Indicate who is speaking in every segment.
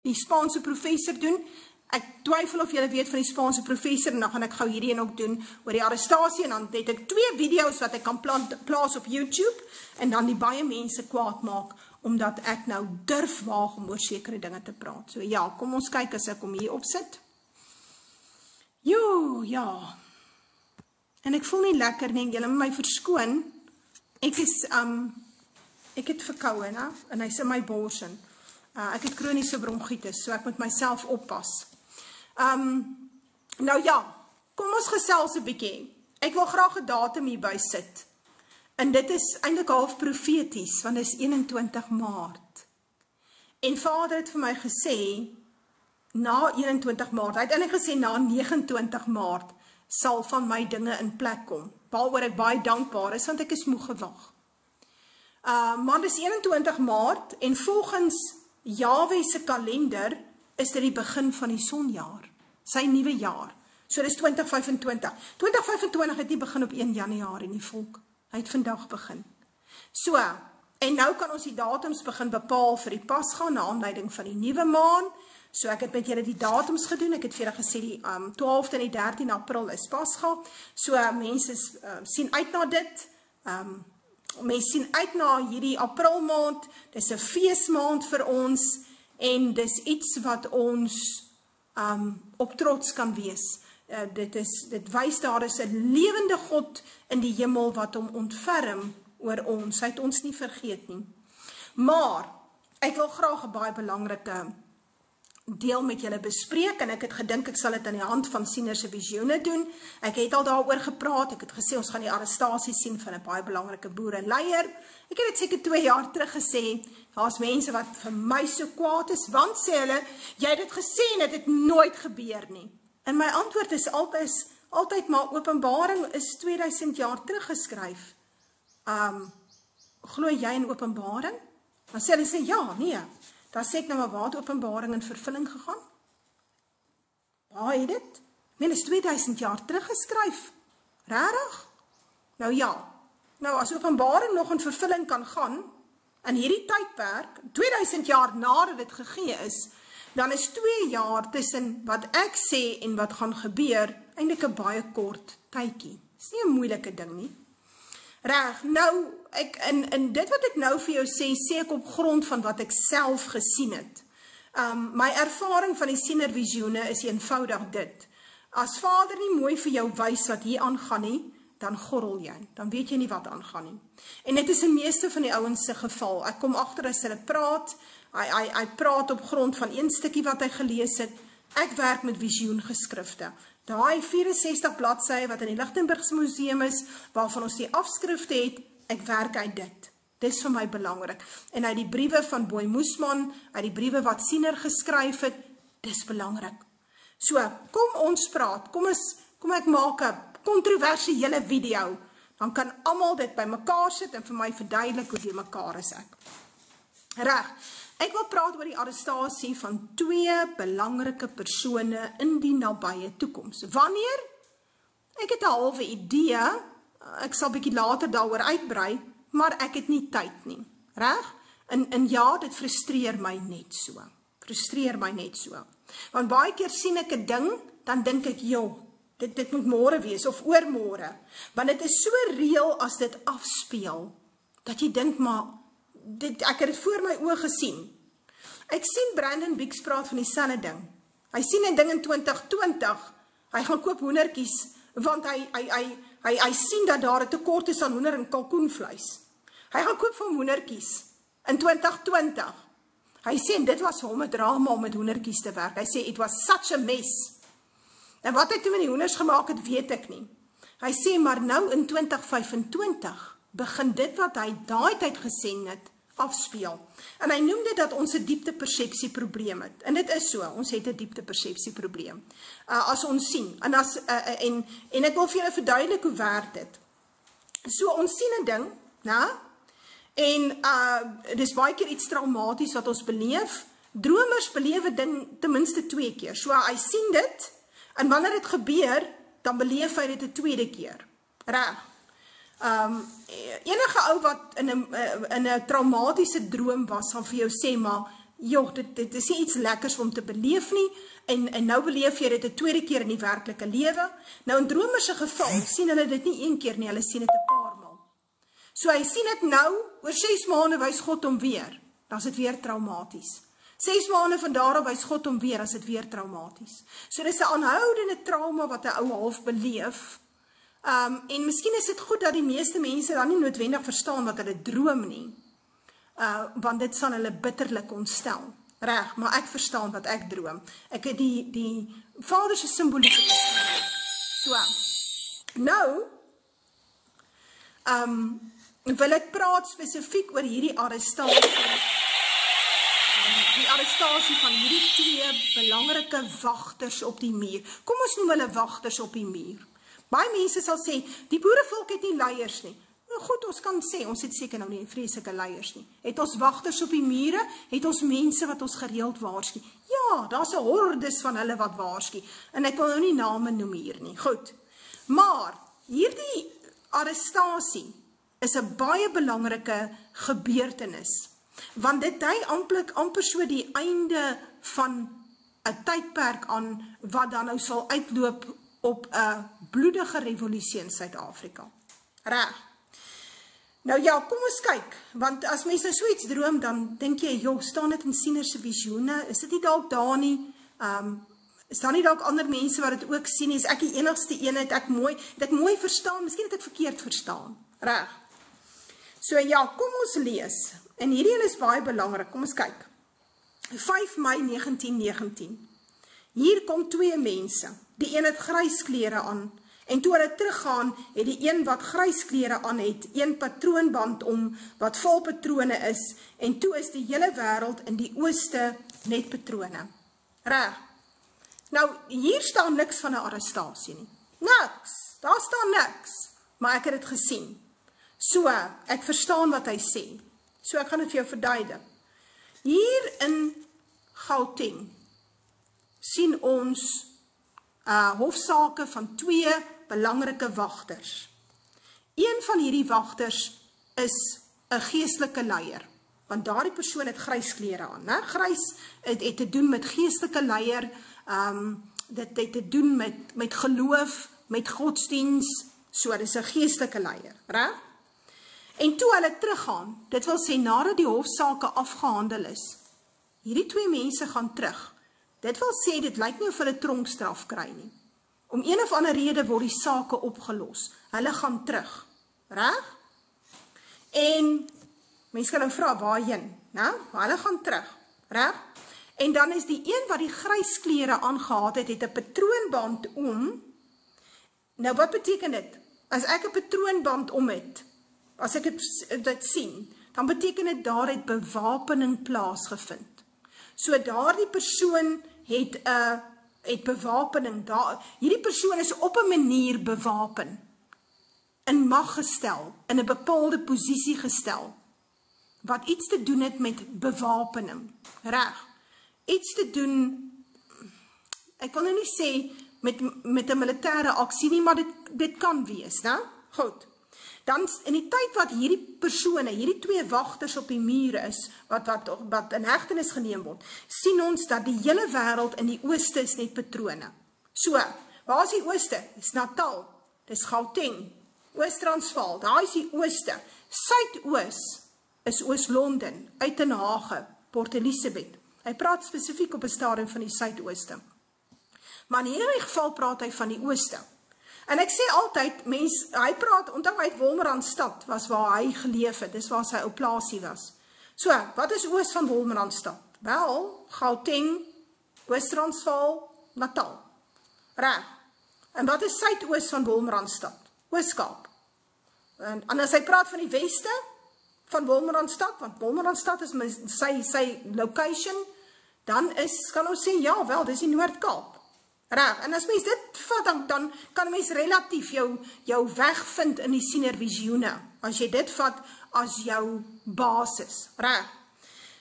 Speaker 1: die Spaanse professor doen. Ek twyfel of julle weet van die Spaanse professor, en dan gaan ek gou hierdie een ook doen oor die arrestasie, en dan het ek 2 video's wat ek kan plaas op YouTube, en dan die baie mense kwaad maak, omdat ek nou durf waag om oor sekere dinge te praat. So ja, kom ons kyk as ek hom hier opsit. Jo, ja. En ek voel nie lekker nie, julle moet my verskoon. Ek het verkoue, né? En hy's in my bors in. Ek het kroniese bronkietes, so ek moet myself oppas. Nou ja, kom ons gesels 'n bietjie. Ek wil graag 'n datum hierby sit. En dit is eintlik half profeties, want dit is 21 Maart. En Vader het vir my gesê, na 21 Maart, hy het eintlik gesê na 29 Maart, sal van my dinge in plek kom. Waaroor ek baie dankbaar is, want ek is moeg gewag. Maar dit is 21 Maart, en volgens Jahwe se kalender, is dit die begin van die sonjaar, sy nuwe jaar. So dit is 2025. 2025 het nie begin op 1 Januarie nie, volk. Hy het vandag begin. So, en nou kan ons die datums begin bepaal vir die Pasga, na aanleiding van die nuwe maan. So ek het met julle die datums gedoen, ek het vir julle gesê die 12de en die 13 April is Pasga. So mense sien uit na dit. Mense sien uit na hierdie April maand. Dis 'n feesmaand vir ons, en dis iets wat ons op trots kan wees. Dit wys daar is 'n lewende God in die hemel wat hom ontferm oor ons. Hy het ons nie vergeet nie. Maar ek wil graag 'n baie belangrike deel met julle bespreek, en ek het gedink ek sal dit aan die hand van Siener se visioene doen. Ek het al daaroor gepraat, ek het gesê ons gaan die arrestasie sien van 'n baie belangrike boereleier. Ek het dit seker 2 jaar terug gesê, daar's mense wat vir my so kwaad is, want sê hulle, jy het dit gesê en dit het nooit gebeur nie. En my antwoord is altyd maar Openbaring is 2000 jaar teruggeskryf. Glo jy in Openbaring? Dan sê hulle sê ja, nee. Dan sê ek nou maar, waar het Openbaring in vervulling gegaan? Waar het dit? Men is 2000 jaar teruggeskryf. Rarig? Nou ja, nou as Openbaring nog in vervulling kan gaan, in hierdie tydperk, 2000 jaar nadat dit gegee is, dan is 2 jaar tussen wat ek sê en wat gaan gebeur, eintlik 'n baie kort tydjie. Dis nie 'n moeilike ding nie. Reg, nou, in dit wat ek nou vir jou sê ek op grond van wat ek self gesien het. My ervaring van die sienervisioene is eenvoudig dit. As Vader nie mooi vir jou wys wat hier aangaan nie, dan gorrel jy, dan weet jy nie wat aangaan nie. En dit is in meeste van die ouens se geval. Ek kom agter as hulle praat, hy praat op grond van een stukkie wat hy gelees het. Ek werk met visioengeskrifte. Daai 64 bladsye wat in die Lichtenbergse Museum is, waarvan ons die afskrifte het, ek werk uit dit. Dis vir my belangrik. En uit die briewe van Boy Moesman, uit die briewe wat Siener geskryf het, dis belangrik. So, kom ons praat, kom ek maak 'n kontroversiële video, dan kan almal dit by mekaar sit en vir my verduidelik hoe die mekaar is ek. Reg, ek wil praat oor die arrestasie van 2 belangrike persone in die nabye toekoms. Wanneer? Ek het 'n halwe idee, ek sal bietjie later daaroor uitbrei, maar ek het nie tyd nie. Reg? En ja, dit frustreer my net so. Want baie keer sien ek 'n ding, dan dink ek, joh, dit moet môre wees, of oormôre. Want dit is so reëel as dit afspeel, dat jy dink, maar, ek het dit voor my oë gesien. Ek sien Brandon Biggs praat van dieselfde ding. Hy sien 'n ding in 2020, hy gaan koop hoendertjies, want hy sien dat daar 'n tekort is aan hoender en kalkoenvleis. Hy gaan koop vir hom hoendertjies in 2020. Hy sê, en dit was vir hom 'n drama om met hoendertjies te werk. Hy sê, it was such a mess. En wat hy toe met die hoenders gemaak het, weet ek nie. Hy sê, maar nou in 2025 begin dit wat hy daai tyd gesien het, afspeel. En hy noem dit dat ons 'n dieptepersepsie probleem het. En dit is so, ons het 'n dieptepersepsie probleem. As ons sien, en ek wil vir julle verduidelik hoe werk dit. So, ons sien 'n ding, en dis baie keer iets traumaties wat ons beleef. Dromers beleef 'n ding ten minste 2 keer. So, hy sien dit, en wanneer dit gebeur, dan beleef hy dit 'n tweede keer. Reg. Enige ou wat in 'n traumatiese droom was, sal vir jou sê, maar joh, dit is nie iets lekkers om te beleef nie, en nou beleef jy dit 'n tweede keer in die werklike lewe. Nou in drome se geval, sien hulle dit nie een keer nie, hulle sien dit 'n paar maal. So hy sien dit nou, oor 6 maande wys God hom weer, dan is dit weer traumaties. 6 maande van daar af wys God hom weer, dan is dit weer traumaties. So dis 'n aanhoudende trauma wat 'n ou half beleef. En miskien is dit goed dat die meeste mense dan nie noodwendig verstaan wat hulle droom nie. Want dit sal hulle bitterlik ontstel. Reg, maar ek verstaan wat ek droom. Ek het die Vader se simboliek. So. Nou, wil ek praat spesifiek oor hierdie arrestasie. Die arrestasie van hierdie 2 belangrike wagters op die muur. Kom ons noem hulle wagters op die muur. Baie mense sal sê, die boerevolk het nie leiers nie. Nou goed, ons kan sê, ons het seker nou nie vreeslike leiers nie. Het ons wagters op die mure, het ons mense wat ons gereeld waarsku. Ja, daar's 'n hordes van hulle wat waarsku. En ek wil nou nie name noem hier nie. Goed. Maar hierdie arrestasie is 'n baie belangrike gebeurtenis. Want dit dui amper so die einde van 'n tydperk aan wat dan nou sal uitloop op 'n bloedige revolusie in Suid-Afrika. Reg. Nou ja, kom ons kyk, want as mense so iets droom, dan dink jy, joh, staan dit in Siener se visioene? Is dit nie dalk daar nie? Is daar nie dalk ander mense wat dit ook sien? Is ek die enigste een? Het ek mooi verstaan? Miskien het ek verkeerd verstaan. Reg. So ja, kom ons lees. En hierdie een is baie belangrik. Kom ons kyk. 5 Mei 1919. Hier kom 2 mense. Die een het grys klere aan. En toe hulle teruggaan, het die een wat grys klere aan het, 1 patroonband om, wat vol patrone is, en toe is die hele wêreld in die ooste net patrone. Reg. Nou, hier staan niks van 'n arrestasie nie. Niks. Daar staan niks. Maar ek het dit gesien. So, ek verstaan wat hy sê. So, ek gaan dit vir jou verduidelik. Hier in Gauteng sien ons hofsaake van 2 belangrike wagters. Een van hierdie wagters is 'n geestelike leier, want daardie persoon het grys klere aan. Né? Grys het te doen met geestelike leier, dit het te doen met geloof, met godsdiens, so dis 'n geestelike leier, reg? En toe hulle teruggaan, dit wil sê nadat die hofsaake afgehandel is, hierdie 2 mense gaan terug. Dit wil sê, dit lyk nie of hulle tronkstraf kry nie. Om een of ander rede word die sake opgelos. Hulle gaan terug. Reg? En mense kan nou vra waarheen, né? Maar hulle gaan terug. Reg? En dan is die een wat die grys klere aangetree het 'n patroonband om. Nou wat beteken dit? As ek 'n patroonband om het, as ek dit sien, dan beteken dit daar het bewapening plaasgevind. So daardie persoon het bewapening, hierdie persoon is op 'n manier bewapen, in mag gestel, in 'n bepaalde posisie gestel, wat iets te doen het met bewapening, reg, iets te doen, ek wil nou nie sê, met 'n militêre aksie nie, maar dit kan wees, né? Goed. Dan in die tyd wat hierdie persone, hierdie 2 wagters op die mure is, wat in hegtenis geneem word, sien ons dat die hele wêreld in die ooste is net patrone. So, waar is die ooste? Dis Natal, dis Gauteng, Oos-Transvaal, daar is die ooste. Suidoos is Oos-London, Uitenhage, Port Elizabeth. Hy praat spesifiek op 'n stadium van die suidooste. Maar in hierdie geval praat hy van die ooste. En ek sê altyd, hy praat, onthou hy het Wolmaranstad, was waar hy geleef het, dis waar sy ou plaasie was. So, wat is oos van Wolmaranstad? Wel, Gauteng, Oos-Transvaal, Natal. Reg. En wat is suidoos van Wolmaranstad? Oos-Kaap. En as hy praat van die weste van Wolmaranstad, want Wolmaranstad is sy location, dan kan ons sê, ja, wel, dis die Noord-Kaap. Reg, en as mens dit vat, dan kan mens relatief jou weg vind in die sienervisioene, as jy dit vat as jou basis, reg.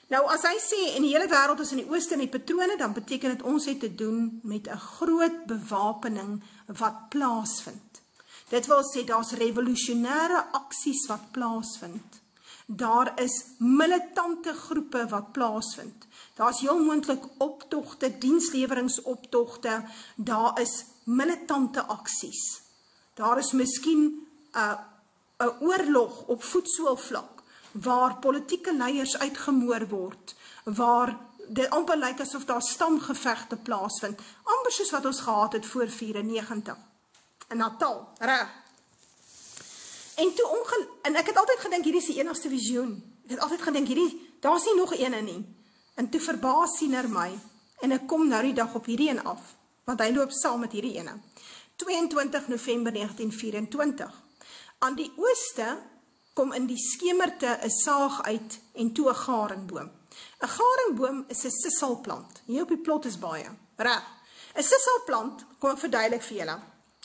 Speaker 1: Nou, as hy sê, in die hele wêreld is in die ooste en die patrone, dan beteken dit ons het te doen met 'n groot bewapening wat plaasvind. Dit wil sê, daar's revolusionêre aksies wat plaasvind. daar is militante groepe wat plaasvind. Daar is heel moontlik optogte, diensleweringoptogte, daar is militante aksies. Daar is miskien 'n oorlog op voetsoolvlak, waar politieke leiers uitgemoor word, waar dit amper lyk asof daar stamgevegte plaasvind, amper soos wat ons gehad het voor 94, in Natal, reg. En ek het altyd gedink, hierdie is die enigste visioen. Ek het altyd gedink, daar is nie nog ene nie. En toe verbaas siener my, en ek kom nou die dag op hierdie een af, want hy loop saam met hierdie ene. 22 November 1924. Aan die ooste kom in die skemerte 'n saag uit en toe 'n garingboom. 'n Garingboom is 'n sisselplant. Hier op die plot is baie, reg. 'n Sisselplant, kom ek verduidelik vir julle.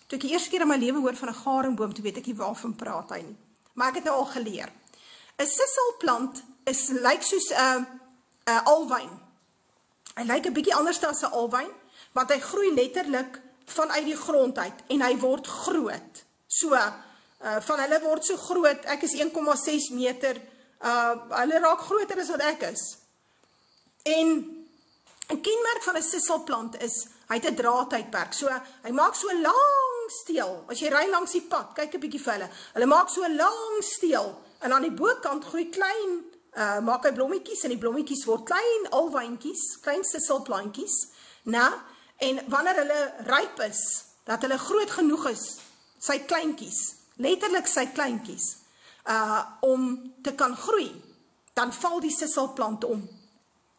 Speaker 1: Toe ek die eerste keer in my lewe hoor van 'n garingboom, toe weet ek nie waarvan praat hy nie. Maar ek het nou al geleer. 'n Sisselplant lyk soos 'n alwyn. Hy lyk 'n bietjie anders as 'n alwyn, want hy groei letterlik vanuit die grond uit en hy word groot. So, van hulle word so groot, ek is 1,6 meter, hulle raak groter as wat ek is. En 'n kenmerk van 'n sisselplant is, hy het 'n draadtydperk, so hy maak so 'n lang steel, as jy ry langs die pad, kyk 'n bietjie vir hulle maak so 'n lang steel, en aan die bokant groei klein, maak hy blommetjies, en die blommetjies word klein alwyntjies, klein sisselplantjies, en wanneer hulle ryp is, dat hulle groot genoeg is, sy kleintjies, letterlik sy kleintjies, om te kan groei, dan val die sisselplant om.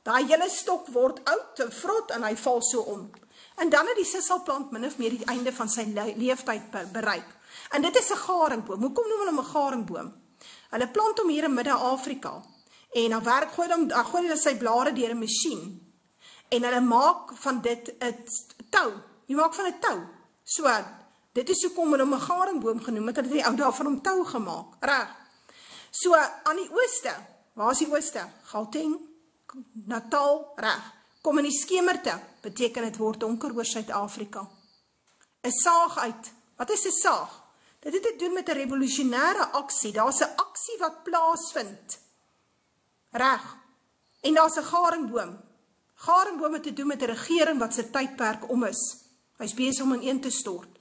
Speaker 1: Daai hele stok word oud en vrot en hy val so om. En dan het die sisselplant min of meer die einde van sy leeftyd bereik. En dit is 'n garingboom. Hoekom noem hulle hom 'n garingboom? Hulle plant hom hier in Midde-Afrika. En dan gooi hulle sy blare deur 'n masjien. En hulle maak van dit 'n tou. Jy maak van 'n tou. So, dit is hoekom hulle hom 'n garingboom genoem het, hulle het die ou daarvan hom tou gemaak. Reg. So, aan die ooste, waar is die ooste? Gauteng, Natal, reg. Kom in die skemerte, beteken dit word donker oor Suid-Afrika. 'n Saag uit. Wat is 'n saag? Dit het te doen met 'n revolusionêre aksie. Daar's 'n aksie wat plaasvind. Reg. En daar's 'n garingboom. Garingboom het te doen met 'n regering wat sy tydperk om is. Hy's besig om ineen te stort.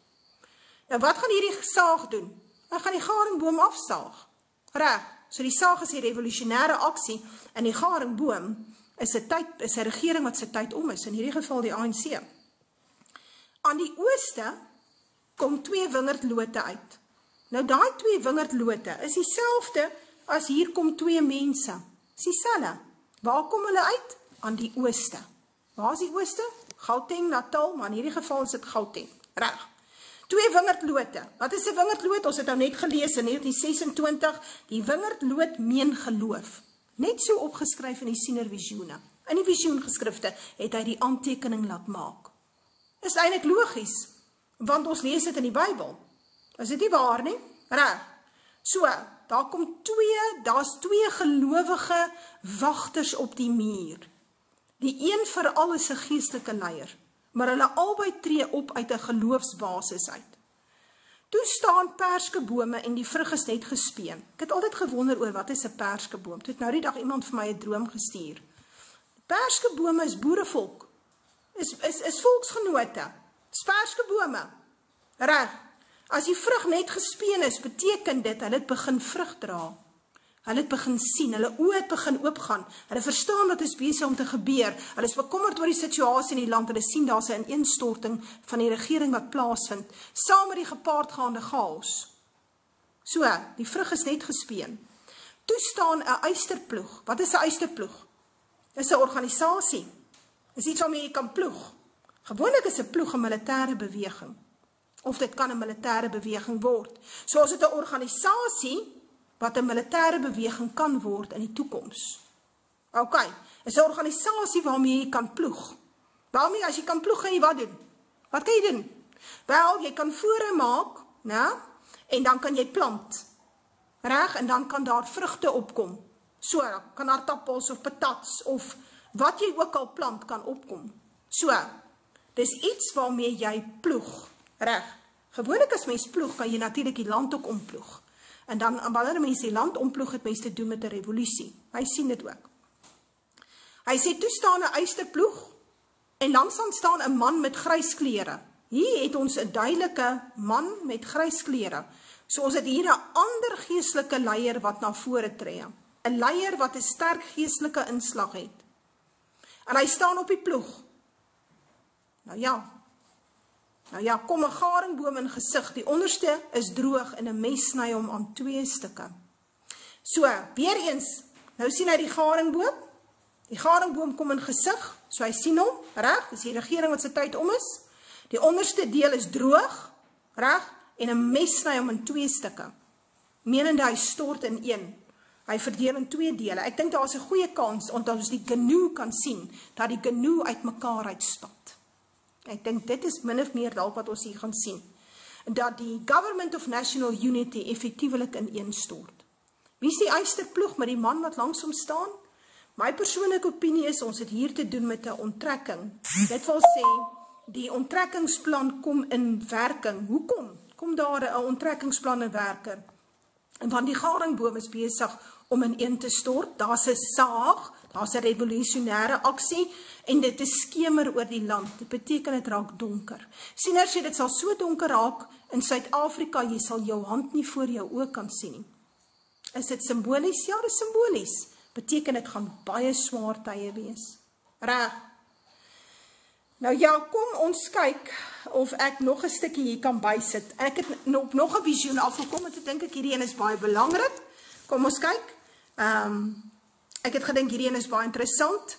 Speaker 1: Nou wat gaan hierdie saag doen? Hy gaan die garingboom afsaag. Reg. So die saag is die revolusionêre aksie en die garingboom is 'n regering wat sy tyd om is, in hierdie geval die ANC. Aan die ooste kom 2 wingerdlote uit. Nou daai 2 wingerdlote is dieselfde as hier kom 2 mense. Is dieselfde. Waar kom hulle uit? Aan die ooste. Waar is die ooste? Gauteng, Natal, maar in hierdie geval is dit Gauteng. Reg. 2 wingerdlote. Wat is 'n wingerdloot? Ons het nou net gelees in 1926, die wingerdloot meen geloof. Net so opgeskryf in die sienervisioene. In die visioengeskrifte het hy die aantekening laat maak. Is eintlik logies, want ons lees dit in die Bybel. Is dit nie waar nie? Reg. So, daar's 2 gelowige wagters op die muur. Die een veral is 'n geestelike leier, maar hulle albei tree op uit 'n geloofsbasis uit. Toe staan perskebome en die vrug is net gespeen. Ek het altyd gewonder oor wat is 'n perskeboom. Toe het nou die dag iemand vir my 'n droom gestuur. Perskebome is boerevolk. Is volksgenote. Is perskebome. Reg. As die vrug net gespeen is, beteken dit hulle het begin vrug dra. Hulle het begin sien, hulle oë het begin oopgaan. Hulle verstaan wat is besig om te gebeur. Hulle is bekommerd oor die situasie in die land. Hulle sien daar's 'n ineenstorting van die regering wat plaasvind, saam met die gepaardgaande chaos. So, die vrug is net gespeen. Toe staan 'n eysterploeg. Wat is 'n eysterploeg? Dis 'n organisasie. Dis iets waarmee jy kan ploeg. Gewoonlik is 'n ploeg 'n militêre beweging. Of dit kan 'n militêre beweging word. So as dit 'n organisasie wat 'n militêre beweging kan word in die toekoms. OK, is 'n organisasie waarmee jy kan ploeg. Waarmee as jy kan ploeg, gaan jy wat doen? Wat kan jy doen? Wel, jy kan voere maak, né? En dan kan jy plant. Reg, en dan kan daar vrugte opkom. So, kan aardappels of patats of wat jy ook al plant kan opkom. So, dis iets waarmee jy ploeg. Reg. Gewoonlik as mens ploeg, kan jy natuurlik die land ook omploeg. En dan, wanneer mense die land omploeg, het mense te doen met 'n revolusie. Hy sien dit ook. Hy sê, toe staan 'n eysterploeg, en langs dan staan 'n man met grys klere. Hier het ons 'n duidelike man met grys klere. So ons het hier 'n ander geestelike leier wat na vore tree. 'n Leier wat 'n sterk geestelike inslag het. En hy staan op die ploeg. Nou ja, kom 'n garingboom in gesig. Die onderste is droog en 'n mes sny hom aan 2 stukke. So, weer eens, nou sien hy die garingboom. Die garingboom kom in gesig, so hy sien hom, reg? Dis die regering wat se tyd om is. Die onderste deel is droog, reg? En 'n mes sny hom in 2 stukke. Menende hy stort in 1. Hy verdeel in 2 dele. Ek dink daar is 'n goeie kans, omdat ons die genoe kan sien, dat die genoe uit mekaar uitspat. Ek dink dit is min of meer dalk wat ons hier gaan sien. Dat die Government of National Unity effektiewelik in 1 stort. Wie is die eysterploeg met die man wat langs hom staan? My persoonlike opinie is, ons het hier te doen met 'n onttrekking. Dit wil sê, die onttrekkingsplan kom in werking. Hoekom kom daar 'n onttrekkingsplan in werking? Want die garingboom is besig om in 1 te stort. Daar's 'n saag, daar's 'n revolusionêre aksie en dit is skemer oor die land. Dit beteken dit raak donker. Sieners sê dit sal so donker raak in Suid-Afrika, jy sal jou hand nie voor jou oë kan sien nie. Is dit simbolies? Ja, dit is simbolies. Beteken dit gaan baie swaar tye wees. Reg. Nou ja, kom ons kyk of ek nog 'n stukkie hier kan bysit. Ek het op nog 'n visioen afgekom en ek dink hierdie een is baie belangrik. Kom ons kyk. Ek het gedink hierdie een is baie interessant.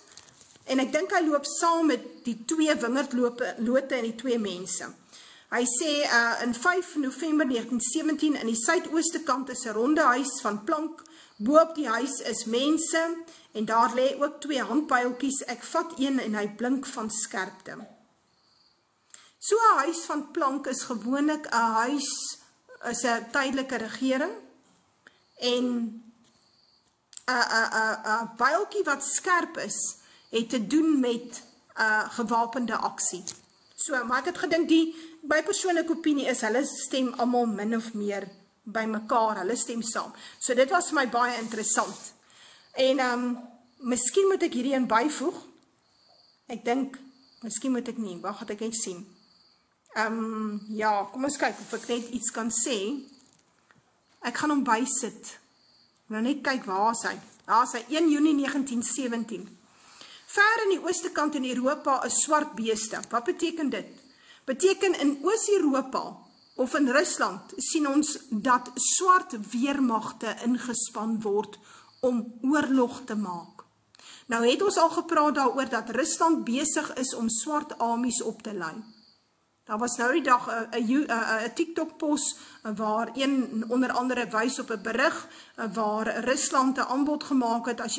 Speaker 1: En ek dink hy loop saam met die 2 wingerdlote en die 2 mense. Hy sê in 5 November 1917 in die suidooste kant is 'n ronde huis van plank. Bo op die huis is mense en daar lê ook 2 handpyltjies. Ek vat een en hy blink van skerpte. So 'n huis van plank is gewoonlik 'n huis, is 'n tydelike regering en 'n pyltjie wat skerp is, het te doen met gewapende aksie. So, maar ek het gedink my persoonlike opinie is, hulle stem almal min of meer by mekaar, hulle stem saam. So dit was vir my baie interessant. En miskien moet ek hierdie een byvoeg. Ek dink, miskien moet ek nie, wag, gaan ek net sien. Ja, kom ons kyk of ek net iets kan sê. Ek gaan hom bysit. Nou net kyk, waar is hy? Daar is hy, 1 Junie 1917. Ver in die ooste kant in Europa is swart beeste. Wat beteken dit? Beteken in Oos-Europa of in Rusland sien ons dat swart weermagte ingespan word om oorlog te maak. Nou het ons al gepraat daaroor dat Rusland besig is om swart armies op te lei. Daar was nou die dag 'n TikTok-pos waar een onder andere wys op 'n berig waar Rusland 'n aanbod gemaak het, as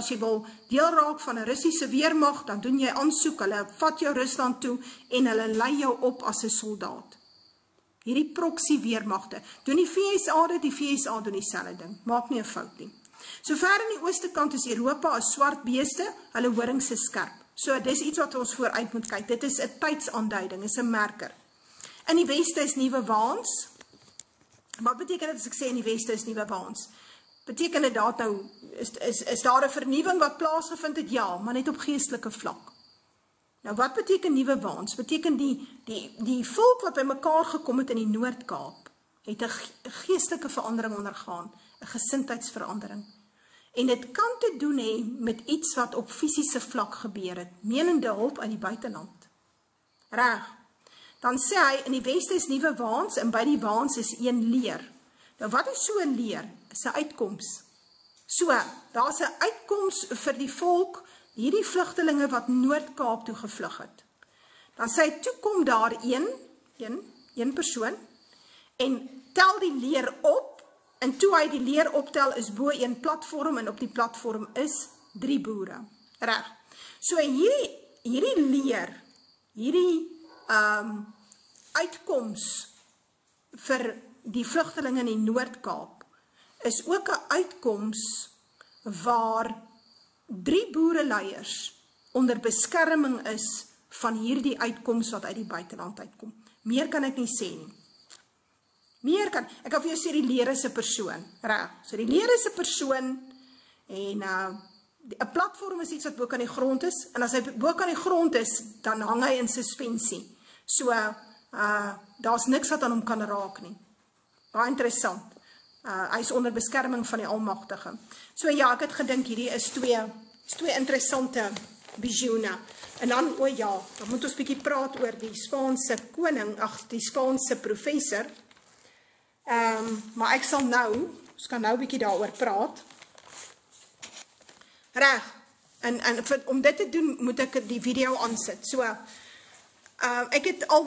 Speaker 1: jy wil deel raak van 'n Russiese weermag, dan doen jy aansoek, hulle vat jou Rusland toe en hulle lei jou op as 'n soldaat. Hierdie proxy weermagte, doen die VSA dit, die VSA doen dieselfde ding, maak nie 'n fout nie. So ver in die ooste kant is Europa 'n swart beeste, hulle horings is skerp. So, dis iets wat ons vooruit moet kyk. Dit is 'n tydsaanduiding, is 'n merker. In die weste is nuwe waans. Wat beteken dit as ek sê in die weste is nuwe waans? Beteken dit dat nou, is daar 'n vernuwing wat plaasgevind het? Ja, maar net op geestelike vlak. Nou, wat beteken nuwe waans? Beteken die volk wat by mekaar gekom het in die Noord-Kaap, het 'n geestelike verandering ondergaan, 'n gesindheidsverandering. En dit kan te doen hê met iets wat op fisiese vlak gebeur het, menende hulp uit die buiteland. Reg. Dan sê hy, in die weste is nuwe waans, en by die waans is een leer. Nou wat is so 'n leer? Is 'n uitkoms. So, daar is 'n uitkoms vir die volk, hierdie vlugtelinge wat Noord-Kaap toe gevlug het. Dan sê hy, toe kom daar een persoon, en tel die leer op, en toe hy die leer optel is bo een platform en op die platform is 3 boere. Reg. So hierdie leer, hierdie uitkoms vir die vlugtelinge in die Noord-Kaap is ook 'n uitkoms waar 3 boereleiers onder beskerming is van hierdie uitkoms wat uit die buiteland uitkom. Meer kan ek nie sê nie. Meer kan, ek kan vir jou sê die leer is 'n persoon, reg. So die leer is 'n persoon, en 'n platform is iets wat bo kan die grond is, en as hy bo kan die grond is, dan hang hy in suspensie. So, daar's niks wat aan hom kan raak nie. Baie interessant. Hy is onder beskerming van die Almagtige. So ja, ek het gedink hierdie is twee interessante visioene. En dan, dan moet ons bietjie praat oor die Spaanse koning, die Spaanse professor. Maar ek sal ons kan nou bietjie daaroor praat. Reg, en om dit te doen, moet ek die video aansit. So, ek het al